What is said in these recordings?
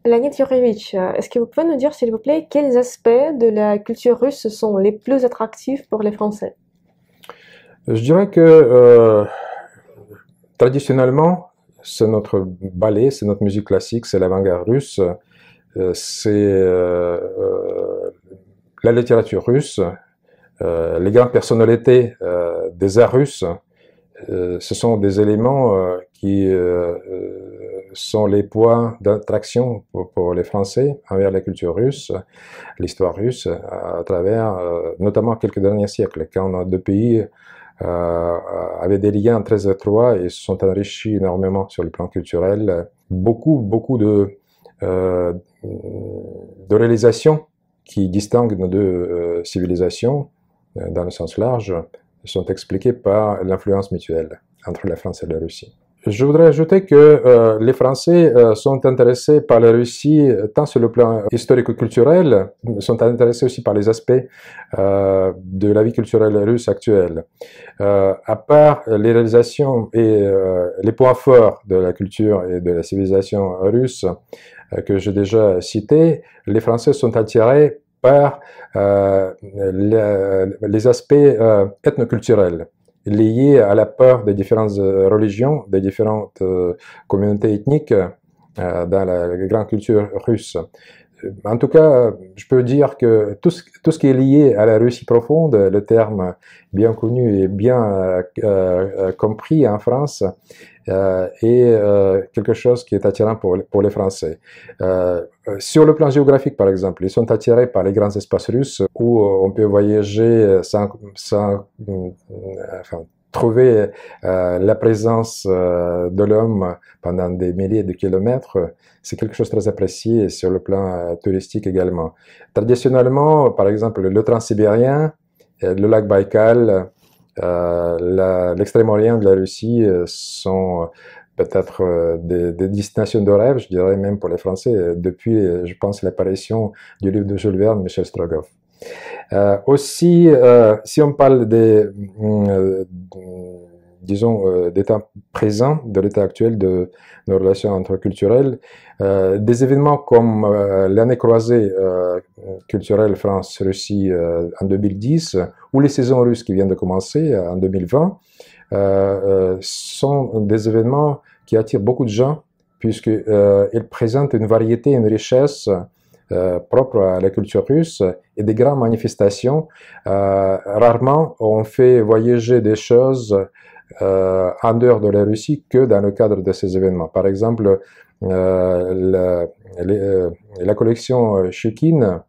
Leonid Yurevich, est-ce que vous pouvez nous dire, s'il vous plaît, quels aspects de la culture russe sont les plus attractifs pour les Français? Je dirais que traditionnellement, c'est notre ballet, c'est notre musique classique, c'est l'avant-garde russe, c'est la littérature russe, les grandes personnalités des arts russes. Ce sont des éléments qui sont les points d'attraction pour les Français envers la culture russe, l'histoire russe, à travers notamment quelques derniers siècles, quand nos deux pays avaient des liens très étroits et se sont enrichis énormément sur le plan culturel. Beaucoup de réalisations qui distinguent nos deux civilisations, dans le sens large, sont expliquées par l'influence mutuelle entre la France et la Russie. Je voudrais ajouter que les Français sont intéressés par la Russie tant sur le plan historique-culturel, sont intéressés aussi par les aspects de la vie culturelle russe actuelle. À part les réalisations et les points forts de la culture et de la civilisation russe que j'ai déjà cités, les Français sont attirés par les aspects ethnoculturels liés à la peur des différentes religions, des différentes communautés ethniques dans la grande culture russe. En tout cas, je peux dire que tout ce qui est lié à la Russie profonde, le terme bien connu et bien compris en France, est quelque chose qui est attirant pour les Français. Sur le plan géographique, par exemple, ils sont attirés par les grands espaces russes où on peut voyager sans trouver la présence de l'homme pendant des milliers de kilomètres. C'est quelque chose de très apprécié sur le plan touristique également. Traditionnellement, par exemple, le transsibérien, le lac Baïkal, l'extrême-orient de la Russie sont peut-être des destinations de rêve, je dirais même pour les Français, depuis, je pense, l'apparition du livre de Jules Verne, Michel Strogoff. Aussi, si on parle disons, d'état présent, de l'état actuel de nos relations interculturelles, des événements comme l'année croisée culturelle France-Russie en 2010, ou les saisons russes qui viennent de commencer en 2020, sont des événements qui attirent beaucoup de gens, puisqu'ils présentent une variété, une richesse propre à la culture russe et des grandes manifestations. Rarement on fait voyager des choses en dehors de la Russie que dans le cadre de ces événements. Par exemple, la collection Shukin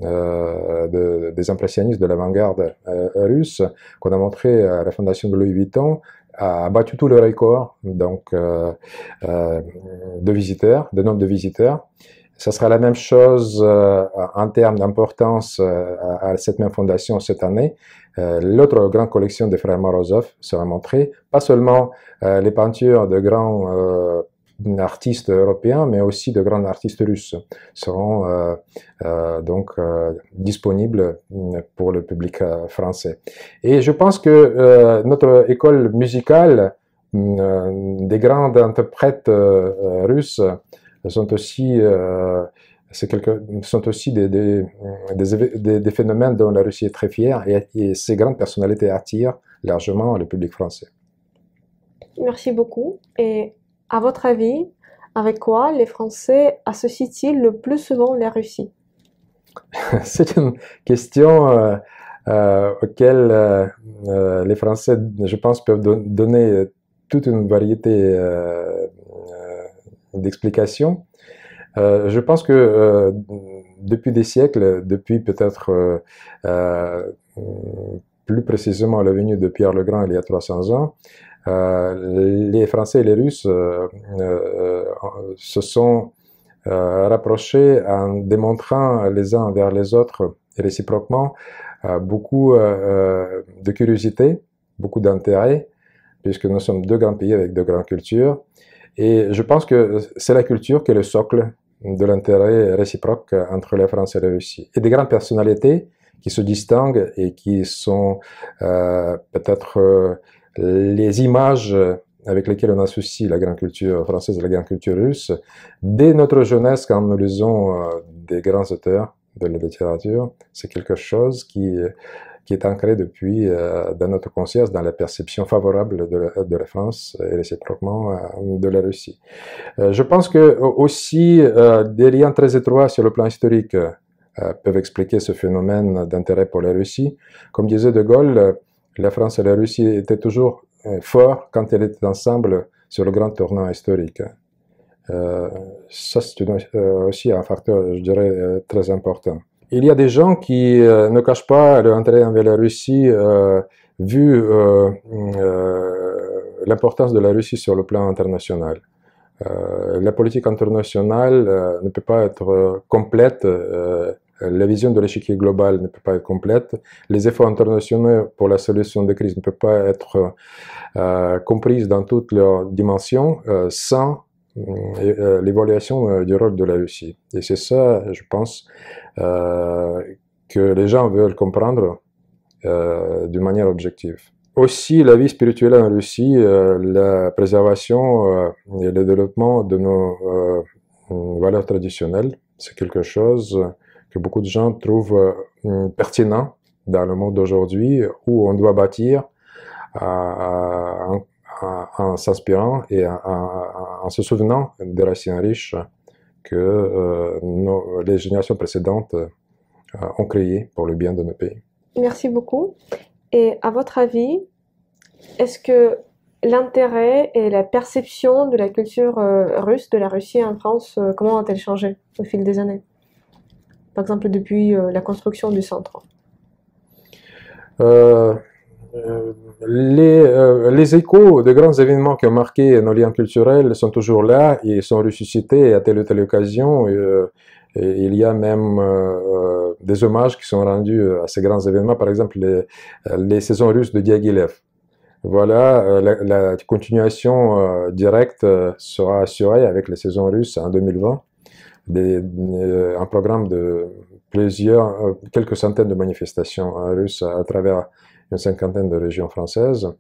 des impressionnistes de l'avant-garde russe qu'on a montré à la fondation de Louis Vuitton a battu tous les records donc, de visiteurs, de nombre de visiteurs. Ça sera la même chose en termes d'importance à cette même fondation cette année. L'autre grande collection des frères Morozov sera montrée, pas seulement les peintures de grands artistes européens, mais aussi de grands artistes russes seront donc disponibles pour le public français. Et je pense que notre école musicale, des grands interprètes russes, sont aussi des phénomènes dont la Russie est très fière et ces grandes personnalités attirent largement le public français. Merci beaucoup. Et à votre avis, avec quoi les Français associent-ils le plus souvent la Russie? C'est une question auquel les Français, je pense, peuvent donner toute une variété d'explications. Je pense que depuis des siècles, depuis peut-être plus précisément la venue de Pierre le Grand il y a 300 ans, les Français et les Russes se sont rapprochés en démontrant les uns vers les autres réciproquement beaucoup de curiosité, beaucoup d'intérêt, puisque nous sommes deux grands pays avec deux grandes cultures. Et je pense que c'est la culture qui est le socle de l'intérêt réciproque entre la France et la Russie. Et des grandes personnalités qui se distinguent et qui sont peut-être les images avec lesquels on associe la grande culture française et la grande culture russe, dès notre jeunesse, quand nous lisons des grands auteurs de la littérature, c'est quelque chose qui est ancré depuis dans notre conscience, dans la perception favorable de la France et réciproquement de la Russie. Je pense que aussi des liens très étroits sur le plan historique peuvent expliquer ce phénomène d'intérêt pour la Russie. Comme disait De Gaulle, la France et la Russie étaient toujours forts quand elles étaient ensemble sur le grand tournant historique. Ça, c'est aussi un facteur, je dirais, très important. Il y a des gens qui ne cachent pas leur intérêt envers la Russie, vu l'importance de la Russie sur le plan international. La politique internationale ne peut pas être complète, la vision de l'échiquier global ne peut pas être complète, les efforts internationaux pour la solution des crises ne peuvent pas être comprises dans toutes leurs dimensions sans l'évaluation du rôle de la Russie. Et c'est ça, je pense, que les gens veulent comprendre d'une manière objective. Aussi, la vie spirituelle en Russie, la préservation et le développement de nos valeurs traditionnelles, c'est quelque chose que beaucoup de gens trouvent pertinent dans le monde d'aujourd'hui, où on doit bâtir en s'inspirant et en se souvenant des racines riches que les générations précédentes ont créées pour le bien de nos pays. Merci beaucoup. Et à votre avis, est-ce que l'intérêt et la perception de la culture russe, de la Russie en France, comment ont-elles changé au fil des années? Par exemple, depuis la construction du centre. Les échos de grands événements qui ont marqué nos liens culturels sont toujours là et sont ressuscités à telle ou telle occasion. Et il y a même des hommages qui sont rendus à ces grands événements, par exemple les saisons russes de Diaghilev. Voilà, la continuation directe sera assurée avec les saisons russes en 2020, un programme de quelques centaines de manifestations russes à travers une cinquantaine de régions françaises.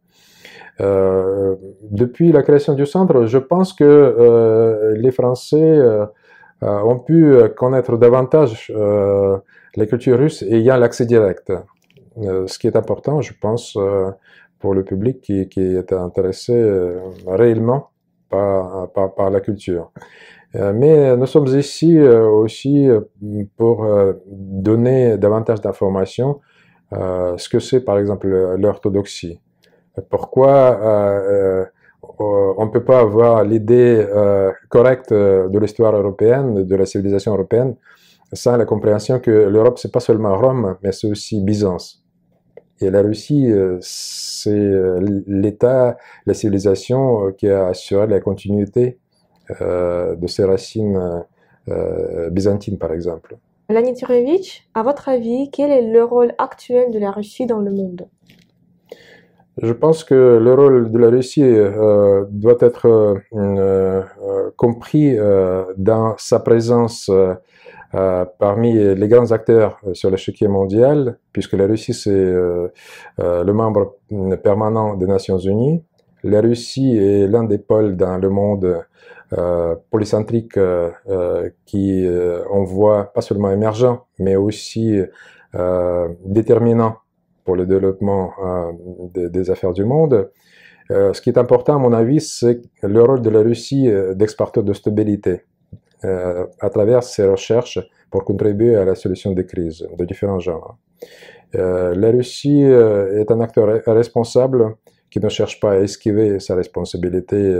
Depuis la création du centre, je pense que les Français ont pu connaître davantage la culture russe ayant l'accès direct. Ce qui est important, je pense, pour le public qui est intéressé réellement par la culture. Mais nous sommes ici aussi pour donner davantage d'informations ce que c'est par exemple l'orthodoxie. Pourquoi on ne peut pas avoir l'idée correcte de l'histoire européenne, de la civilisation européenne, sans la compréhension que l'Europe, c'est pas seulement Rome, mais c'est aussi Byzance. Et la Russie, c'est l'État, la civilisation qui a assuré la continuité de ses racines byzantines, par exemple. Leonid Yurevitch, à votre avis, quel est le rôle actuel de la Russie dans le monde? Je pense que le rôle de la Russie doit être compris dans sa présence parmi les grands acteurs sur l'échiquier mondial, puisque la Russie c'est le membre permanent des Nations Unies. La Russie est l'un des pôles dans le monde polycentrique qui on voit pas seulement émergent, mais aussi déterminant pour le développement des affaires du monde. Ce qui est important à mon avis, c'est le rôle de la Russie d'exporteur de stabilité à travers ses recherches pour contribuer à la solution des crises de différents genres. La Russie est un acteur responsable qui ne cherche pas à esquiver sa responsabilité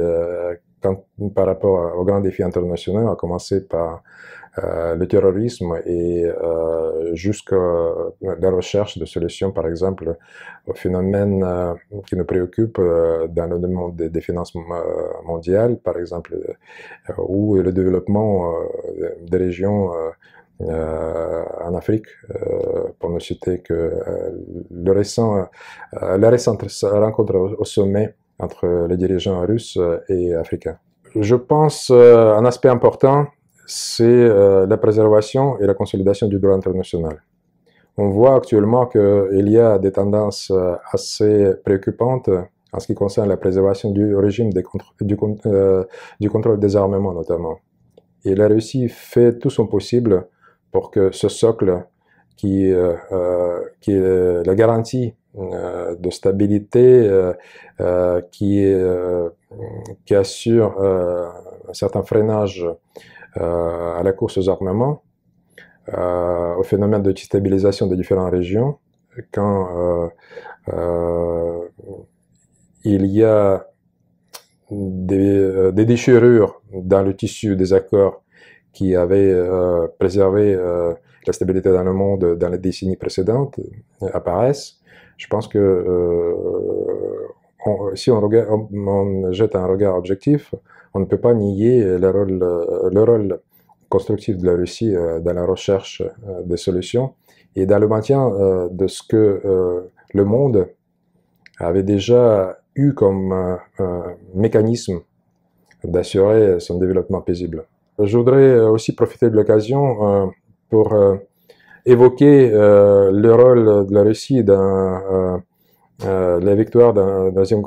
par rapport aux grands défis internationaux, à commencer par le terrorisme et jusqu'à la recherche de solutions, par exemple, aux phénomènes qui nous préoccupent dans le monde des finances mondiales, par exemple, ou le développement des régions en Afrique, pour ne citer que la récente rencontre au sommet entre les dirigeants russes et africains. Je pense un aspect important, c'est la préservation et la consolidation du droit international. On voit actuellement qu'il y a des tendances assez préoccupantes en ce qui concerne la préservation du régime du contrôle des armements notamment. Et la Russie fait tout son possible pour que ce socle qui est la garantie de stabilité, qui assure un certain freinage à la course aux armements, au phénomène de déstabilisation des différentes régions, quand il y a des déchirures dans le tissu des accords qui avaient préservé la stabilité dans le monde dans les décennies précédentes apparaissent. Je pense que si on jette un regard objectif, on ne peut pas nier le rôle constructif de la Russie dans la recherche des solutions et dans le maintien de ce que le monde avait déjà eu comme mécanisme d'assurer son développement paisible. Je voudrais aussi profiter de l'occasion pour évoquer le rôle de la Russie dans la victoire de la Deuxième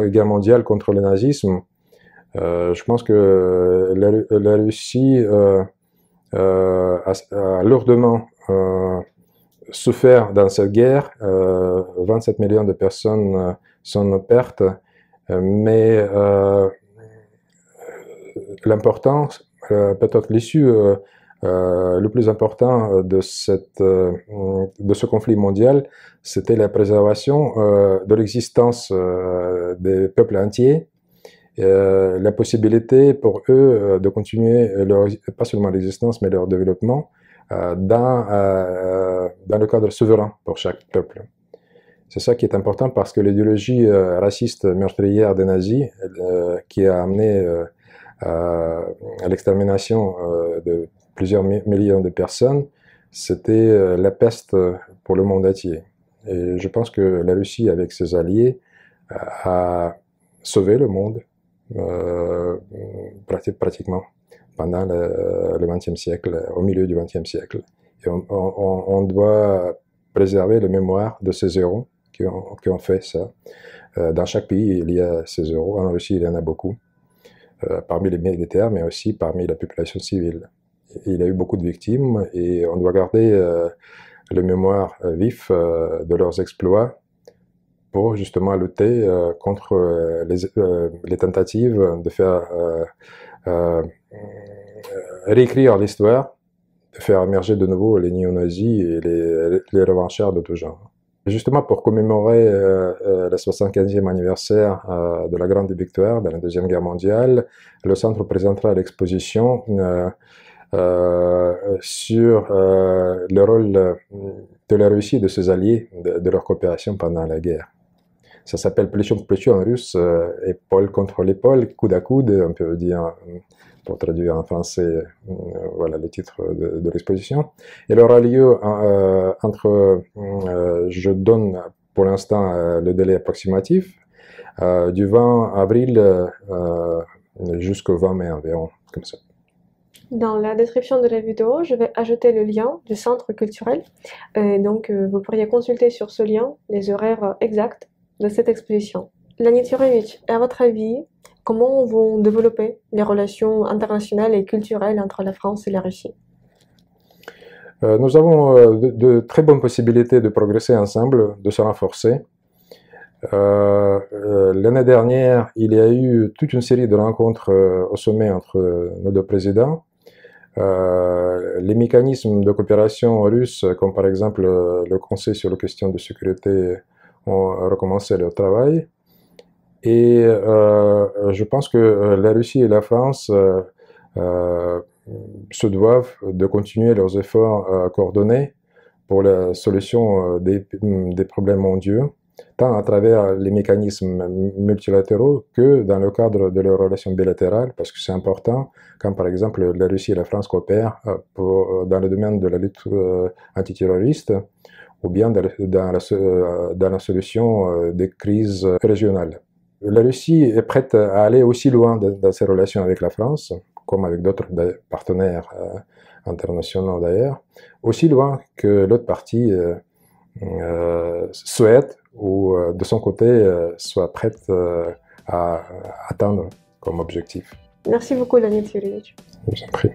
Guerre mondiale contre le nazisme. Je pense que la Russie a lourdement souffert dans cette guerre. 27 millions de personnes sont nos pertes, mais l'importance, peut-être l'issue le plus important de ce conflit mondial, c'était la préservation de l'existence des peuples entiers, la possibilité pour eux de continuer pas seulement l'existence, mais leur développement dans le cadre souverain pour chaque peuple. C'est ça qui est important parce que l'idéologie raciste meurtrière des nazis, qui a amené à l'extermination de plusieurs millions de personnes, c'était la peste pour le monde entier. Et je pense que la Russie, avec ses alliés, a sauvé le monde pratiquement pendant le XXe siècle, au milieu du XXe siècle. Et on doit préserver la mémoire de ces héros qui ont fait ça. Dans chaque pays, il y a ces héros. En Russie, il y en a beaucoup. Parmi les militaires, mais aussi parmi la population civile. Il y a eu beaucoup de victimes et on doit garder le mémoire vif de leurs exploits pour justement lutter contre les tentatives de faire réécrire l'histoire, de faire émerger de nouveau les néo-nazis et les revanchards de tout genre. Justement, pour commémorer le 75e anniversaire de la Grande Victoire de la Deuxième Guerre mondiale, le Centre présentera l'exposition sur le rôle de la Russie et de ses alliés, de leur coopération pendant la guerre. Ça s'appelle Plечом к плечу en russe, épaule contre l'épaule, coude à coude, on peut dire, pour traduire en français, voilà le titre de l'exposition. Elle aura lieu entre, je donne pour l'instant le délai approximatif, du 20 avril jusqu'au 20 mai environ, comme ça. Dans la description de la vidéo, je vais ajouter le lien du centre culturel. Donc, vous pourriez consulter sur ce lien les horaires exacts de cette exposition. Leonid Yurevich, à votre avis, comment vont développer les relations internationales et culturelles entre la France et la Russie? Nous avons de très bonnes possibilités de progresser ensemble, de se renforcer. L'année dernière, il y a eu toute une série de rencontres au sommet entre nos deux présidents. Les mécanismes de coopération russes, comme par exemple le Conseil sur les questions de sécurité, ont recommencé leur travail. Et je pense que la Russie et la France se doivent de continuer leurs efforts coordonnés pour la solution des problèmes mondiaux, tant à travers les mécanismes multilatéraux que dans le cadre de leurs relations bilatérales, parce que c'est important, quand par exemple la Russie et la France coopèrent dans le domaine de la lutte antiterroriste, ou bien dans la solution des crises régionales. La Russie est prête à aller aussi loin dans ses relations avec la France, comme avec d'autres partenaires internationaux d'ailleurs, aussi loin que l'autre partie souhaite ou de son côté soit prête à atteindre comme objectif. Merci beaucoup, Leonid Yuryevich. Je vous en prie.